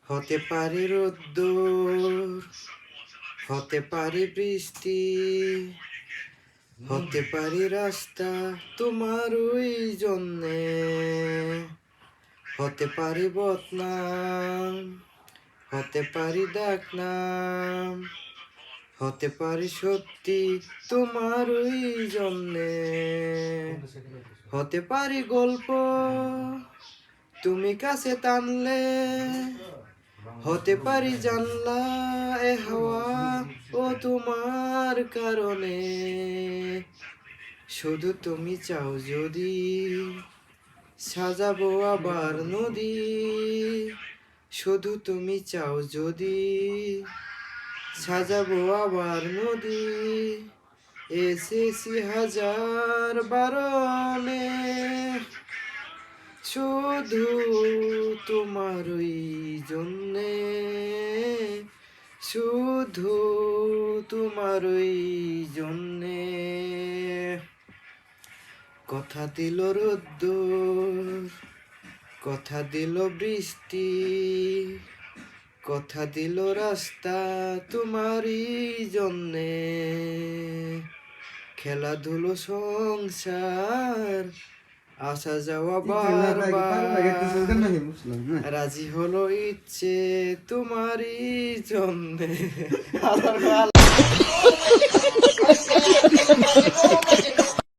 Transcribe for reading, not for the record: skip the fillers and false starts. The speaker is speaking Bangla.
হতে পারে রোদ্দুর, হতে পারে বৃষ্টি, হতে পারে রাস্তা তোমার ওই জন্যে, হতে পারে বদনাম, হতে পারে ডাকনাম, হতে পারে সত্যি তোমার ওই জন্যে, হতে পারে গল্প তুমি কাছে টানলে, হতে পারি জানলা এ হাওয়া ও তোমার কারণে, শুধু তুমি চাও যদি সাজাবো আবার নদী, শুধু তুমি চাও যদি সাজাবো আবার নদী, এসেছি হাজার বারণে, শুধু তোমারই জন্যে, শুধু তোমারই জন্যে। কথা দিল রোদ্দুর, কথা দিল বৃষ্টি, কথা দিল রাস্তা তোমারই জন্যে, খেলাধুলো সংসার আসা যাওয়া বারবার, রাজি হলো ইচ্ছে তোমারই জন্যে।